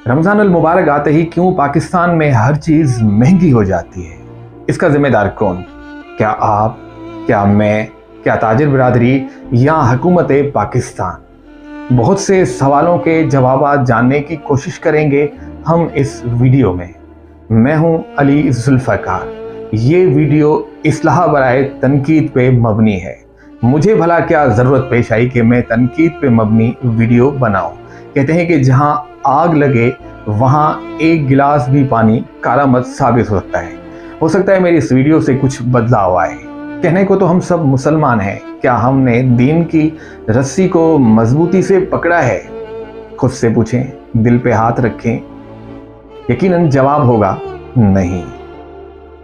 رمضان المبارک آتے ہی کیوں پاکستان میں ہر چیز مہنگی ہو جاتی ہے؟ اس کا ذمہ دار کون؟ کیا آپ، کیا میں، کیا تاجر برادری یا حکومت پاکستان؟ بہت سے سوالوں کے جوابات جاننے کی کوشش کریں گے ہم اس ویڈیو میں۔ میں ہوں علی ذوالفقار۔ یہ ویڈیو اصلاح برائے تنقید پہ مبنی ہے۔ مجھے بھلا کیا ضرورت پیش آئی کہ میں تنقید پہ مبنی ویڈیو بناؤں؟ کہتے ہیں کہ جہاں آگ لگے وہاں ایک گلاس بھی پانی کارآمد ثابت ہو سکتا ہے میری اس ویڈیو سے کچھ بدلاؤ آئے۔ کہنے کو تو ہم سب مسلمان ہیں، کیا ہم نے دین کی رسی کو مضبوطی سے پکڑا ہے؟ خود سے پوچھیں، دل پہ ہاتھ رکھیں، یقیناً جواب ہوگا نہیں۔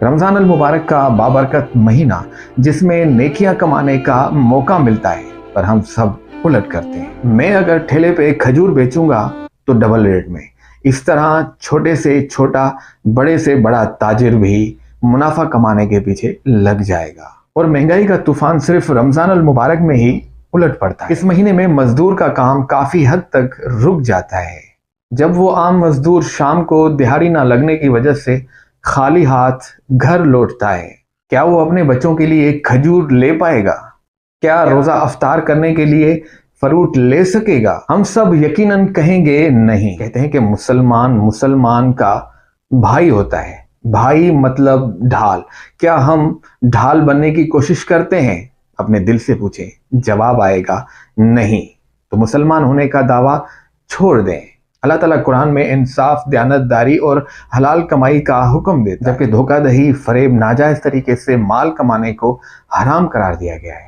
رمضان المبارک کا بابرکت مہینہ جس میں نیکیاں کمانے کا موقع ملتا ہے، پر ہم سب الٹ کرتے ہیں۔ میں اگر ٹھیلے پہ کھجور بیچوں گا تو ڈبل ریٹ میں، اس طرح چھوٹے سے چھوٹا، بڑے سے بڑا تاجر بھی منافع کمانے کے پیچھے لگ جائے گا، اور مہنگائی کا طوفان صرف رمضان المبارک میں ہی الٹ پڑتا ہے۔ اس مہینے میں مزدور کا کام کافی حد تک رک جاتا ہے۔ جب وہ عام مزدور شام کو دہاڑی نہ لگنے کی وجہ سے خالی ہاتھ گھر لوٹتا ہے، کیا وہ اپنے بچوں کے لیے ایک کھجور لے پائے گا؟ کیا روزہ افطار کرنے کے لیے فروٹ لے سکے گا؟ ہم سب یقیناً کہیں گے نہیں۔ کہتے ہیں کہ مسلمان کا بھائی ہوتا ہے، بھائی مطلب ڈھال۔ کیا ہم ڈھال بننے کی کوشش کرتے ہیں؟ اپنے دل سے پوچھیں، جواب آئے گا نہیں۔ تو مسلمان ہونے کا دعویٰ چھوڑ دیں۔ اللہ تعالیٰ قرآن میں انصاف، دیانتداری اور حلال کمائی کا حکم دیتا ہے، جبکہ دھوکہ دہی، فریب، ناجائز طریقے سے مال کمانے کو حرام قرار دیا گیا ہے۔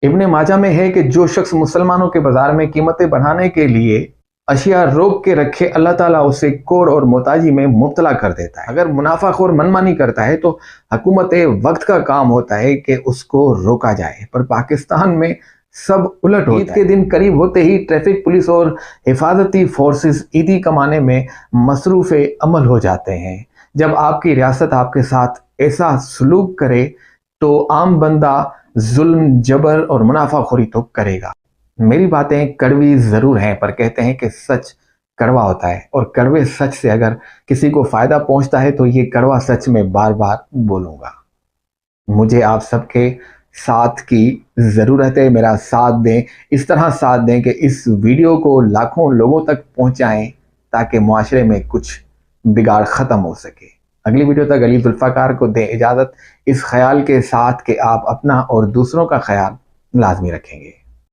ابن ماجہ میں ہے کہ جو شخص مسلمانوں کے بازار میں قیمتیں بڑھانے کے لیے اشیاء روک کے رکھے، اللہ تعالیٰ اسے کوڑ اور محتاجی میں مبتلا کر دیتا ہے۔ اگر منافع خور منمانی کرتا ہے تو حکومت وقت کا کام ہوتا ہے کہ اس کو روکا جائے، پر پاکستان میں سب الٹ ہوتا ہے۔ عید کے دن قریب ہوتے ہی ٹریفک پولیس اور حفاظتی فورسز عیدی کمانے میں مصروف عمل ہو جاتے ہیں۔ جب آپ کی ریاست آپ کے ساتھ ایسا سلوک کرے تو عام بندہ ظلم، جبر اور منافع خوری تو کرے گا۔ میری باتیں کڑوی ضرور ہیں، پر کہتے ہیں کہ سچ کڑوا ہوتا ہے، اور کڑوے سچ سے اگر کسی کو فائدہ پہنچتا ہے تو یہ کڑوا سچ میں بار بار بولوں گا۔ مجھے آپ سب کے ساتھ کی ضرورت ہے، میرا ساتھ دیں، اس طرح ساتھ دیں کہ اس ویڈیو کو لاکھوں لوگوں تک پہنچائیں تاکہ معاشرے میں کچھ بگاڑ ختم ہو سکے۔ اگلی ویڈیو تک علی ذوالفقار کو دیں اجازت، اس خیال کے ساتھ کہ آپ اپنا اور دوسروں کا خیال لازمی رکھیں گے۔